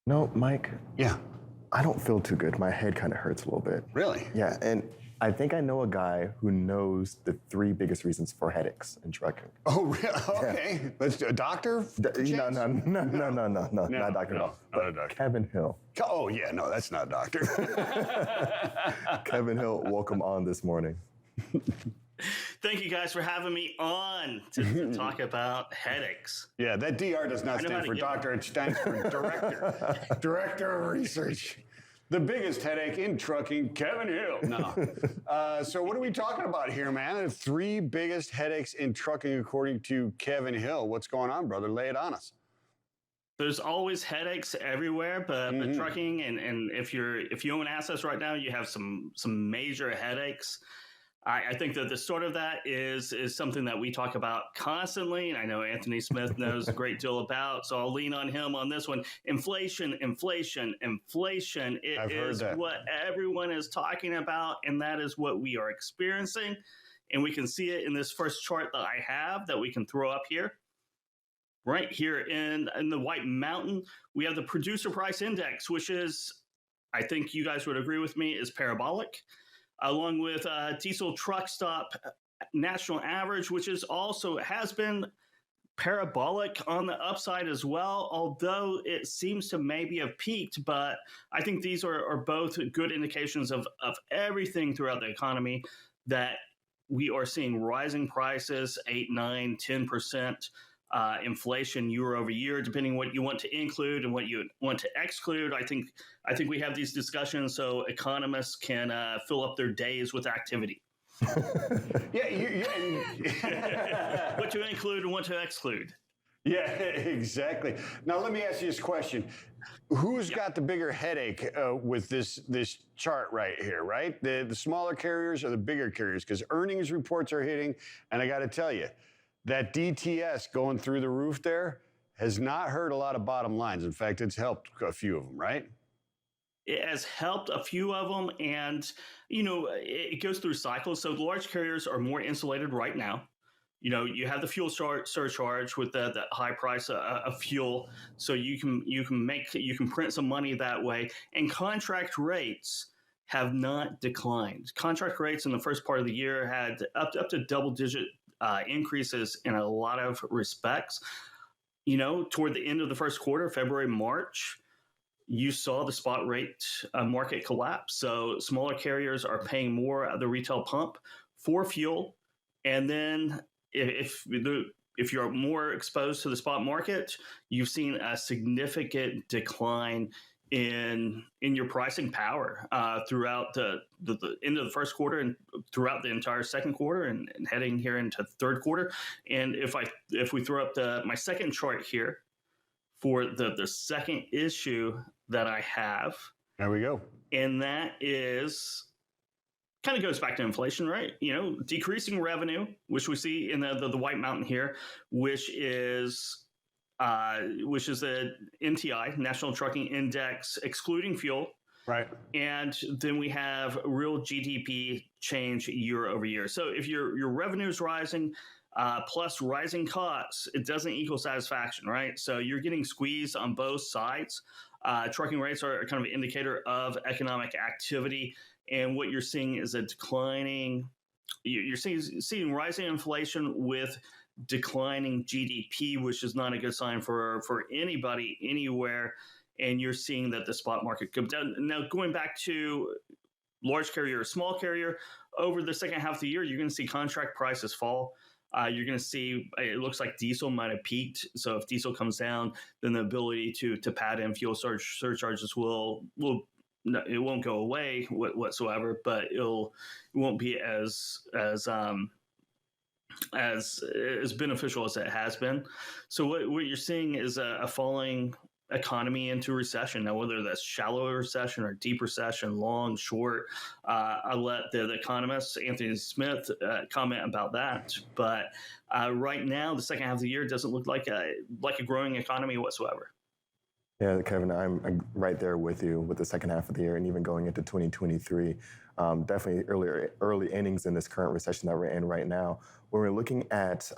No, Mike, Yeah, I don't feel too good. My head kind of hurts a little bit. really? Yeah, and I think I know a guy who knows the three biggest reasons for headaches in trucking. Oh, really? Okay. Let's do a doctor. No, no, no, no, no, no, no, No, not a doctor at no, all. not a doctor. Kevin Hill. Oh, yeah, no, that's not a doctor. Kevin Hill, welcome on this morning. Thank you guys for having me on to talk about headaches. Yeah, that DR does not I know how stand to for get doctor. It stands for director. Director of research. The biggest headache in trucking, Kevin Hill. No. So what are we talking about here, man? The three biggest headaches in trucking according to Kevin Hill. What's going on, brother? Lay it on us. There's always headaches everywhere, but trucking and if you own assets right now, you have some major headaches. I think that the sort of that is something that we talk about constantly, and I know Anthony Smith knows a great deal about, so I'll lean on him on this one. Inflation, inflation, inflation. It is what everyone is talking about, and that is what we are experiencing. And we can see it in this first chart that I have that we can throw up here. Right here in the White Mountain, we have the producer price index, which is, I think you guys would agree with me, is parabolic, along with diesel truck stop national average, which is also has been parabolic on the upside as well, although it seems to maybe have peaked. But I think these are both good indications of everything throughout the economy, that we are seeing rising prices, 8, 9, 10%. Inflation year over year, depending what you want to include and what you want to exclude. I think we have these discussions so economists can fill up their days with activity. Yeah, what to include and what to exclude. Yeah, exactly. Now let me ask you this question: Who's got the bigger headache with this chart right here? Right, the smaller carriers or the bigger carriers? Because earnings reports are hitting, and I got to tell you, that DTS going through the roof there has not hurt a lot of bottom lines. In fact, it's helped a few of them, right? It has helped a few of them, and it goes through cycles. So the large carriers are more insulated right now. You have the fuel surcharge with the high price of fuel, so you can print some money that way. And contract rates have not declined. Contract rates in the first part of the year had up to double-digit increases in a lot of respects. Toward the end of the first quarter, February, March, you saw the spot rate market collapse. So smaller carriers are paying more at the retail pump for fuel. And then if you're more exposed to the spot market, you've seen a significant decline in your pricing power throughout the end of the first quarter and throughout the entire second quarter and heading here into third quarter. And if we throw up my second chart here for the second issue that I have. There we go. And that is kind of goes back to inflation, right? Decreasing revenue, which we see in the White Mountain here, which is the NTI, National Trucking Index, excluding fuel. Right. And then we have real GDP change year over year. So if your revenue is rising, plus rising costs, it doesn't equal satisfaction, right? So you're getting squeezed on both sides. Trucking rates are kind of an indicator of economic activity. And what you're seeing is a declining, you're seeing rising inflation with declining GDP, which is not a good sign for anybody anywhere. And you're seeing that the spot market comes down. Now, going back to large carrier or small carrier, over the second half of the year, you're going to see contract prices fall. You're going to see, it looks like diesel might have peaked. So if diesel comes down, then the ability to pad in fuel surcharges will it won't go away whatsoever, but it won't be as beneficial as it has been. So what you're seeing is a falling economy into recession. Now, whether that's shallow recession or deep recession, long, short, I'll let the economist, Anthony Smith, comment about that. But right now, the second half of the year doesn't look like a growing economy whatsoever. Yeah, Kevin, I'm right there with you with the second half of the year and even going into 2023. Definitely early innings in this current recession that we're in right now. When we're looking at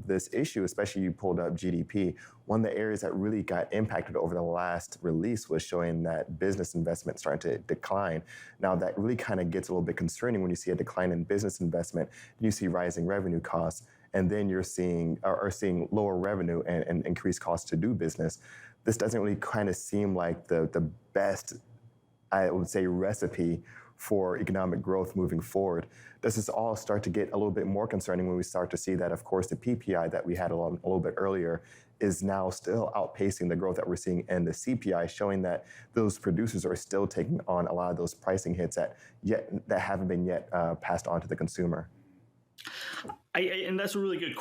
this issue, especially you pulled up GDP, one of the areas that really got impacted over the last release was showing that business investment starting to decline. Now, that really kind of gets a little bit concerning when you see a decline in business investment, you see rising revenue costs, and then you're seeing lower revenue and increased costs to do business. This doesn't really kind of seem like the best, I would say, recipe for economic growth moving forward. Does this all start to get a little bit more concerning when we start to see that, of course, the PPI that we had a little bit earlier is now still outpacing the growth that we're seeing in the CPI, showing that those producers are still taking on a lot of those pricing hits that haven't been yet passed on to the consumer? And that's a really good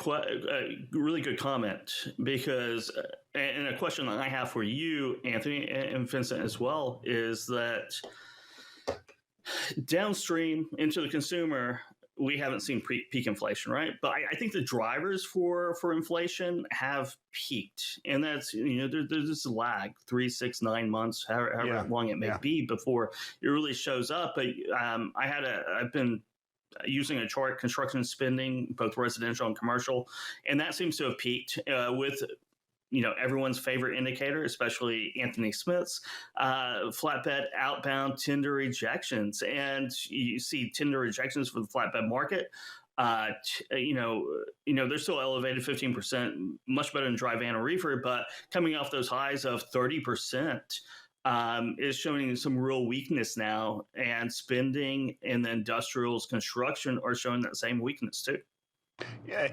comment, because and a question that I have for you, Anthony, and Vincent as well, is that downstream into the consumer, we haven't seen peak inflation, right? But I think the drivers for inflation have peaked, and that's there's this lag, 3, 6, 9 months, however long it may be before it really shows up. But I've been using a chart, construction spending, both residential and commercial, and that seems to have peaked with everyone's favorite indicator, especially Anthony Smith's flatbed outbound tender rejections. And you see tender rejections for the flatbed market. They're still elevated 15%, much better than dry van or reefer, but coming off those highs of 30%. Is showing some real weakness now, and spending in the industrials, construction are showing that same weakness too. Yeah,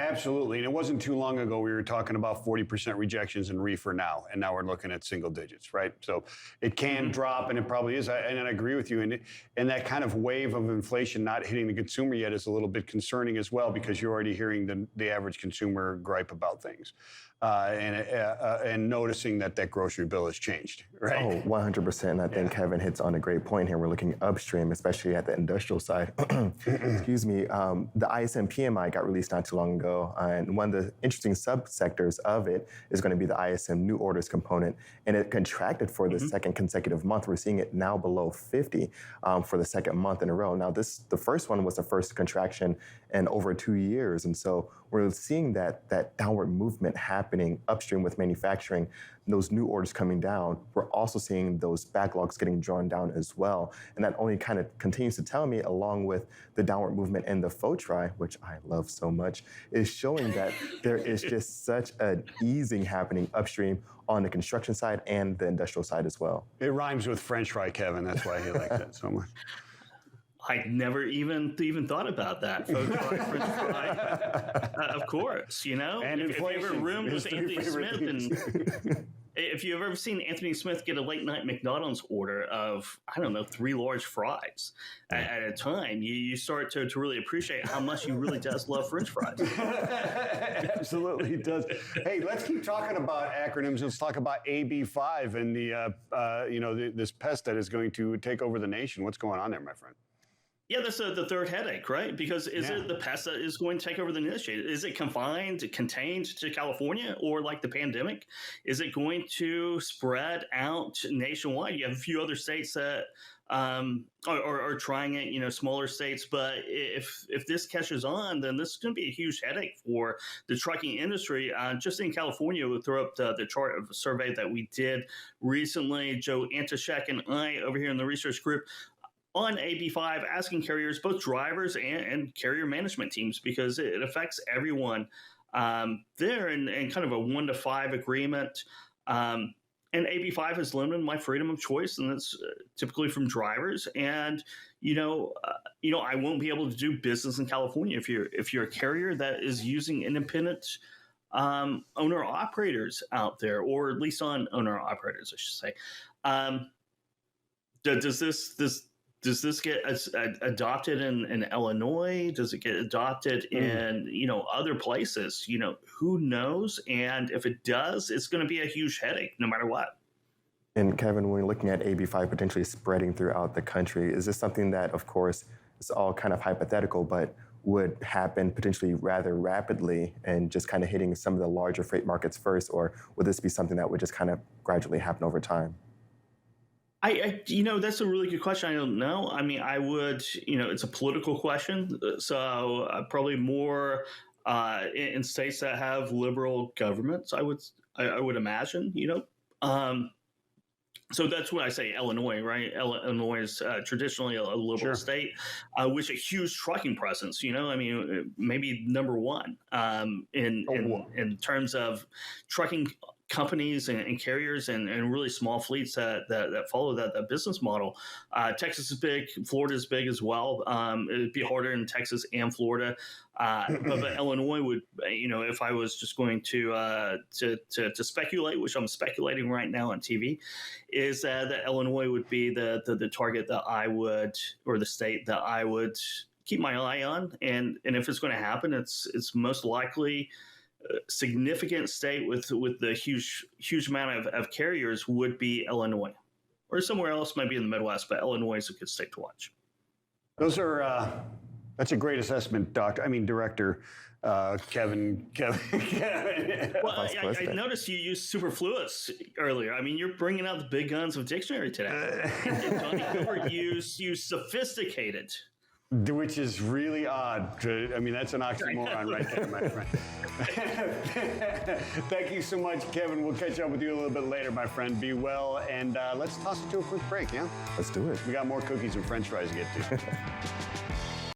absolutely. And it wasn't too long ago we were talking about 40% rejections in reefer now, and now we're looking at single digits, right? So it can drop, and it probably is. And I agree with you. And that kind of wave of inflation not hitting the consumer yet is a little bit concerning as well, because you're already hearing the average consumer gripe about things. And noticing that grocery bill has changed, right? Oh, 100%. I think Kevin hits on a great point here. We're looking upstream, especially at the industrial side. Excuse me. The ISM PMI got released not too long ago, and one of the interesting subsectors of it is going to be the ISM new orders component, and it contracted for the second consecutive month. We're seeing it now below 50 for the second month in a row. Now, the first one was the first contraction in over 2 years, and so we're seeing that downward movement happening upstream with manufacturing, those new orders coming down. We're also seeing those backlogs getting drawn down as well. And that only kind of continues to tell me, along with the downward movement in the FOTRI, which I love so much, is showing that there is just such an easing happening upstream on the construction side and the industrial side as well. It rhymes with French fry, Kevin. That's why he likes it so much. I never even thought about that. French fry, of course, And if you ever roomed with Anthony Smith, and if you've ever seen Anthony Smith get a late night McDonald's order of, 3 large fries at a time, you start to really appreciate how much he really does love French fries. Absolutely does. Hey, let's keep talking about acronyms. Let's talk about AB5 and this pest that is going to take over the nation. What's going on there, my friend? Yeah, that's the third headache, right? Because is it the pest that is going to take over the nation? Is it contained to California, or like the pandemic? Is it going to spread out nationwide? You have a few other states that are trying it, smaller states. But if this catches on, then this is going to be a huge headache for the trucking industry. Just in California, we'll throw up the chart of a survey that we did recently. Joe Antashek and I over here in the research group on AB5, asking carriers, both drivers and carrier management teams, because it affects everyone there in kind of a 1 to 5 agreement. And AB5 has limited my freedom of choice, and that's typically from drivers. And I won't be able to do business in California if you're a carrier that is using independent owner operators out there, or at least on owner operators, I should say. Does this get adopted in Illinois? Does it get adopted in other places? Who knows? And if it does, it's going to be a huge headache no matter what. And Kevin, when we're looking at AB5 potentially spreading throughout the country, is this something that, of course, it's all kind of hypothetical, but would happen potentially rather rapidly and just kind of hitting some of the larger freight markets first, or would this be something that would just kind of gradually happen over time? That's a really good question. I don't know. I mean, I would, it's a political question. So probably more in states that have liberal governments, I would imagine, so that's what I say, Illinois, right? Illinois is traditionally a liberal Sure. state with a huge trucking presence. I mean, maybe number one in terms of trucking companies and carriers and really small fleets that follow that business model. Texas is big, Florida is big as well. It'd be harder in Texas and Florida, but Illinois would, if I was just going to speculate, which I'm speculating right now on TV, is that Illinois would be the target that I would, or the state that I would keep my eye on, and if it's going to happen, it's most likely significant state with the huge amount of carriers would be Illinois, or somewhere else, maybe in the Midwest, but Illinois is a good state to watch. Those are that's a great assessment, Director Kevin. Well, I noticed you used superfluous earlier. I mean, you're bringing out the big guns of dictionary today. And Tony Cooper used sophisticated. Which is really odd. That's an oxymoron right there, my friend. Thank you so much, Kevin. We'll catch up with you a little bit later, my friend. Be well, and let's toss it to a quick break, yeah? Let's do it. We got more cookies and French fries to get to.